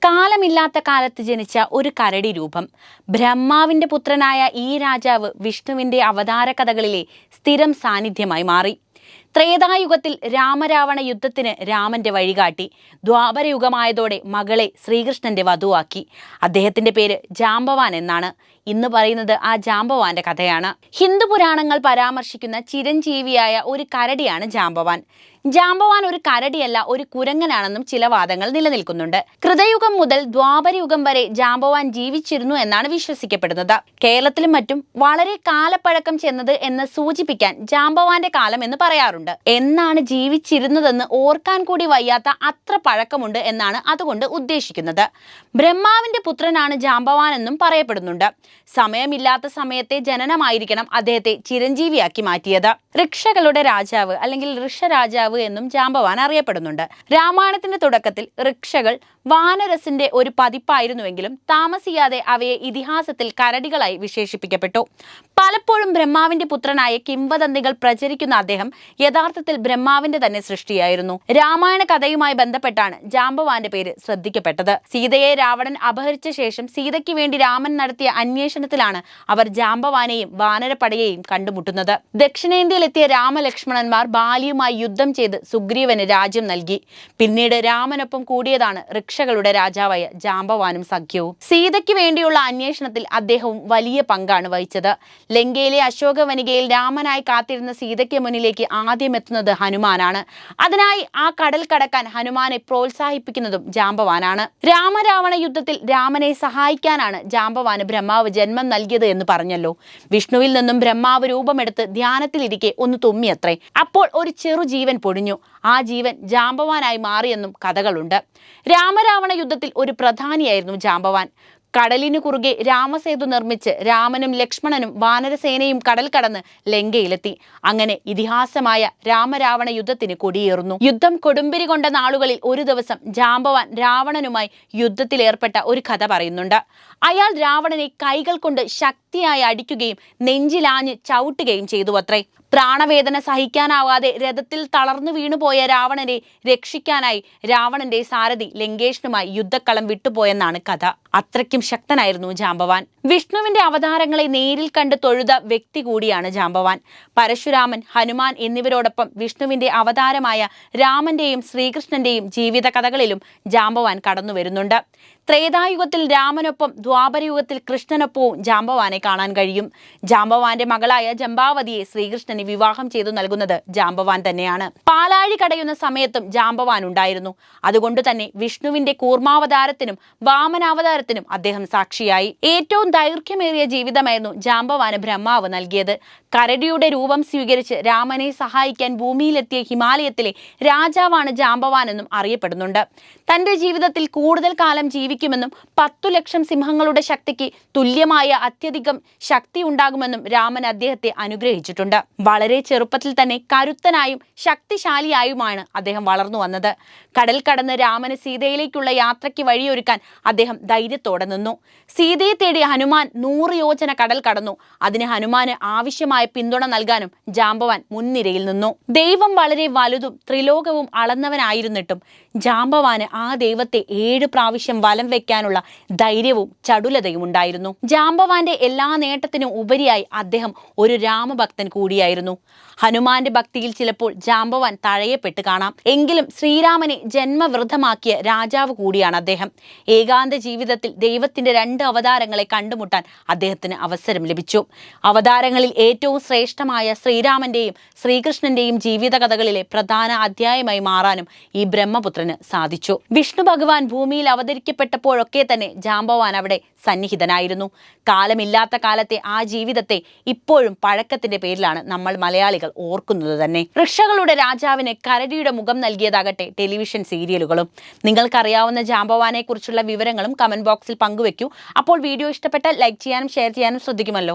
കാലമില്ലാത്ത കാലത്ത് ജനിച്ച ഒരു കരടി രൂപം. ബ്രഹ്മാവിന്റെ പുത്രനായ ഈ രാജാവ് വിഷ്ണുവിന്റെ അവതാര കഥകളിലെ സ്ഥിരം സാന്നിധ്യമായി മാറി. ത്രേതായുഗത്തിൽ രാമരാവണ യുദ്ധത്തിന് രാമന്റെ വഴികാട്ടി. ദ്വാപരയുഗമായതോടെ മകളെ ശ്രീകൃഷ്ണന്റെ വധുവാക്കി. അദ്ദേഹത്തിന്റെ പേര് ജാംബവാൻ എന്നാണ്. ഇന്ന് പറയുന്നത് ആ ജാംബവാന്റെ കഥയാണ്. ഹിന്ദു പുരാണങ്ങൾ പരാമർശിക്കുന്ന ചിരഞ്ജീവിയായ ഒരു കരടിയാണ് ജാംബവാൻ. ജാംബവാൻ ഒരു കരടിയല്ല, ഒരു കുരങ്ങനാണെന്നും ചില വാദങ്ങൾ നിലനിൽക്കുന്നുണ്ട്. കൃതയുഗം മുതൽ ദ്വാപരയുഗം വരെ ജാംബവാൻ ജീവിച്ചിരുന്നു എന്നാണ് വിശ്വസിക്കപ്പെടുന്നത്. കേരളത്തിലും മറ്റും വളരെ കാലപ്പഴക്കം ചെന്നത് എന്ന് സൂചിപ്പിക്കാൻ ജാംബവാന്റെ കാലം എന്ന് പറയാറുണ്ട്. എന്നാണ് ജീവിച്ചിരുന്നതെന്ന് ഓർക്കാൻ കൂടി വയ്യാത്ത അത്ര പഴക്കമുണ്ട് എന്നാണ് അതുകൊണ്ട് ഉദ്ദേശിക്കുന്നത്. ബ്രഹ്മാവിന്റെ പുത്രനാണ് ജാംബവാൻ എന്നും പറയപ്പെടുന്നുണ്ട്. സമയമില്ലാത്ത സമയത്തെ ജനനമായിരിക്കണം അദ്ദേഹത്തെ ചിരഞ്ജീവിയാക്കി മാറ്റിയത്. ഋക്ഷകളുടെ രാജാവ് അല്ലെങ്കിൽ ഋഷരാജാവ് എന്നും ജാംബവാൻ അറിയപ്പെടുന്നുണ്ട്. രാമായണത്തിന്റെ തുടക്കത്തിൽ ഋക്ഷകൾ വാനരസിന്റെ ഒരു പതിപ്പായിരുന്നുവെങ്കിലും താമസിയാതെ അവയെ ഇതിഹാസത്തിൽ കരടികളായി വിശേഷിപ്പിക്കപ്പെട്ടു. പലപ്പോഴും ബ്രഹ്മാവിന്റെ പുത്രനായ കിംവദന്തികൾ പ്രചരിക്കുന്ന അദ്ദേഹം യഥാർത്ഥത്തിൽ ബ്രഹ്മാവിന്റെ തന്നെ സൃഷ്ടിയായിരുന്നു. രാമായണ കഥയുമായി ബന്ധപ്പെട്ടാണ് ജാംബവാന്റെ പേര് ശ്രദ്ധിക്കപ്പെട്ടത്. സീതയെ രാവണൻ അപഹരിച്ച ശേഷം സീതയ്ക്ക് വേണ്ടി രാമൻ നടത്തിയ അന്വേഷണത്തിലാണ് അവർ ജാംബവാനെയും വാനരപ്പടയെയും കണ്ടുമുട്ടുന്നത്. ദക്ഷിണേന്ത്യയിലെത്തിയ രാമലക്ഷ്മണന്മാർ ബാലിയുമായി യുദ്ധം ചെയ്ത് സുഗ്രീവന് രാജ്യം നൽകി. പിന്നീട് രാമനൊപ്പം കൂടിയതാണ് ഋക്ഷകളുടെ രാജാവായ ജാംബവാനും സഖ്യവും. സീതയ്ക്ക് വേണ്ടിയുള്ള അന്വേഷണത്തിൽ അദ്ദേഹവും വലിയ പങ്കാണ് വഹിച്ചത്. ലങ്കയിലെ അശോകവനികയിൽ രാമനായി കാത്തിരുന്ന സീതയ്ക്ക് മുന്നിലേക്ക് ആദ്യം എത്തുന്നത് ഹനുമാനാണ്. അതിനായി ആ കടൽ കടക്കാൻ ഹനുമാനെ പ്രോത്സാഹിപ്പിക്കുന്നതും ജാംബവാനാണ്. രാമരാവണ യുദ്ധത്തിൽ രാമനെ സഹായിക്കാനാണ് ജാംബവാന് ബ്രഹ്മാവ് ജന്മം നൽകിയത് എന്ന് പറഞ്ഞല്ലോ. വിഷ്ണുവിൽ നിന്നും ബ്രഹ്മാവ് രൂപമെടുത്ത് ധ്യാനത്തിലിരിക്കെ ഒന്ന് തുമ്മിയത്രേ. അപ്പോൾ ഒരു ചെറു ജീവൻ പൊടിഞ്ഞു. ആ ജീവൻ ജാംബവാനായി മാറിയെന്നും കഥകളുണ്ട്. രാമരാവണ യുദ്ധത്തിൽ ഒരു പ്രധാനിയായിരുന്നു ജാംബവാൻ. കടലിനു കുറുകെ രാമസേതു നിർമ്മിച്ച് രാമനും ലക്ഷ്മണനും വാനരസേനയും കടൽ കടന്ന് ലങ്കയിലെത്തി. അങ്ങനെ ഇതിഹാസമായ രാമരാവണ യുദ്ധത്തിന് കൊടിയേറുന്നു. യുദ്ധം കൊടുമ്പിരി കൊണ്ട നാളുകളിൽ ഒരു ദിവസം ജാംബവാൻ രാവണനുമായി യുദ്ധത്തിലേർപ്പെട്ട ഒരു കഥ പറയുന്നുണ്ട്. അയാൾ രാവണനെ കൈകൾ കൊണ്ട് ശക്തിയായി അടിക്കുകയും നെഞ്ചിലാഞ്ഞ് ചവിട്ടുകയും ചെയ്തു അത്രേ. പ്രാണവേദന സഹിക്കാനാവാതെ രഥത്തിൽ തളർന്നു വീണുപോയ രാവണനെ രക്ഷിക്കാനായി രാവണന്റെ സാരഥി ലങ്കേഷനുമായി യുദ്ധക്കളം വിട്ടുപോയെന്നാണ് കഥ. അത്രയ്ക്കും ശക്തനായിരുന്നു ജാംബവാൻ. വിഷ്ണുവിന്റെ അവതാരങ്ങളെ നേരിൽ കണ്ട് തൊഴുത വ്യക്തി കൂടിയാണ് ജാംബവാൻ. പരശുരാമൻ, ഹനുമാൻ എന്നിവരോടൊപ്പം വിഷ്ണുവിന്റെ അവതാരമായ രാമന്റെയും ശ്രീകൃഷ്ണന്റെയും ജീവിത കഥകളിലും ജാംബവാൻ കടന്നു വരുന്നുണ്ട്. ത്രേതായുഗത്തിൽ രാമനൊപ്പം ദ്വാപരയുഗത്തിൽ കൃഷ്ണനൊപ്പവും ജാംബവാനെ കാണാൻ കഴിയും. ജാംബവാന്റെ മകളായ ജംബാവതിയെ ശ്രീകൃഷ്ണന് വിവാഹം ചെയ്തു നൽകുന്നത് ജാംബവാൻ തന്നെയാണ്. പാലാഴി കടയുന്ന സമയത്തും ജാംബവാൻ ഉണ്ടായിരുന്നു. അതുകൊണ്ട് തന്നെ വിഷ്ണുവിന്റെ കൂർമാവതാരത്തിനും വാമനാവതാരത്തിനും അദ്ദേഹം സാക്ഷിയായി. ഏറ്റവും ദൈർഘ്യമേറിയ ജീവിതമായിരുന്നു ജാംബവാന് ബ്രഹ്മാവ് നൽകിയത്. കരടിയുടെ രൂപം സ്വീകരിച്ച് രാമനെ സഹായിക്കാൻ ഭൂമിയിലെത്തിയ ഹിമാലയത്തിലെ രാജാവാണ് ജാംബവാൻ എന്നും അറിയപ്പെടുന്നുണ്ട്. തന്റെ ജീവിതത്തിൽ കൂടുതൽ കാലം ജീവിക്കുമെന്നും 10 ലക്ഷം സിംഹങ്ങളുടെ ശക്തിക്ക് തുല്യമായ അത്യധികം ശക്തി ഉണ്ടാകുമെന്നും രാമൻ അദ്ദേഹത്തെ അനുഗ്രഹിച്ചിട്ടുണ്ട്. വളരെ ചെറുപ്പത്തിൽ തന്നെ കരുത്തനായും ശക്തിശാലിയായുമാണ് അദ്ദേഹം വളർന്നു വന്നത്. കടൽ കടന്ന് രാമന് സീതയിലേക്കുള്ള യാത്രയ്ക്ക് വഴിയൊരുക്കാൻ അദ്ദേഹം ധൈര്യത്തോടെ നിന്നു. സീതയെ തേടി ഹനുമാൻ 100 യോജന കടൽ കടന്നു. അതിന് ഹനുമാന് ആവശ്യമായ പിന്തുണ നൽകാനും ജാംബവാൻ മുൻനിരയിൽ നിന്നു. ദൈവം വളരെ വലുതും ത്രിലോകവും അളന്നവനായിരുന്നിട്ടും ജാംബവാന് ആ ദൈവത്തെ 7 പ്രാവശ്യം വലം വെക്കാനുള്ള ധൈര്യവും ചടുലതയും ഉണ്ടായിരുന്നു. ജാംബവാന്റെ എല്ലാ നേട്ടത്തിനും ഉപരിയായി അദ്ദേഹം ഒരു രാമഭക്തൻ കൂടിയായിരുന്നു. ഹനുമാന്റെ ഭക്തിയിൽ ചിലപ്പോൾ ജാംബവാൻ തഴയപ്പെട്ട് കാണാം. എങ്കിലും ശ്രീരാമനെ ജന്മവൃദ്ധമാക്കിയ രാജാവ് കൂടിയാണ് അദ്ദേഹം. ഏകാന്ത ജീവിതത്തിൽ ദൈവത്തിന്റെ 2 അവതാരങ്ങളെ കണ്ടുമുട്ടാൻ അദ്ദേഹത്തിന് അവസരം ലഭിച്ചു. അവതാരങ്ങളിൽ ഏറ്റവും ശ്രേഷ്ഠമായ ശ്രീരാമന്റെയും ശ്രീകൃഷ്ണന്റെയും ജീവിത കഥകളിലെ പ്രധാന അധ്യായമായി മാറാനും ഈ ബ്രഹ്മപുത്രന് സാധിച്ചു. വിഷ്ണു ഭഗവാൻ ഭൂമിയിൽ അവതരിക്കപ്പെട്ടപ്പോഴൊക്കെ തന്നെ ജാംബവാൻ അവിടെ സന്നിഹിതനായിരുന്നു. കാലമില്ലാത്ത കാലത്തെ ആ ജീവിതത്തെ ഇപ്പോഴും പഴക്കത്തിന്റെ പേരിലാണ് നമ്മൾ മലയാളികൾ ഓർക്കുന്നത് തന്നെ. ഋക്ഷകളുടെ രാജാവിന് കരടിയുടെ മുഖം നൽകിയതാകട്ടെ ടെലിവിഷൻ സീരിയലുകളും. നിങ്ങൾക്കറിയാവുന്ന ജാംബവാനെ കുറിച്ചുള്ള വിവരങ്ങളും കമന്റ് ബോക്സിൽ പങ്കുവെക്കൂ. അപ്പോൾ വീഡിയോ ഇഷ്ടപ്പെട്ടാൽ ലൈക്ക് ചെയ്യാനും ഷെയർ ചെയ്യാനും ശ്രദ്ധിക്കുമല്ലോ.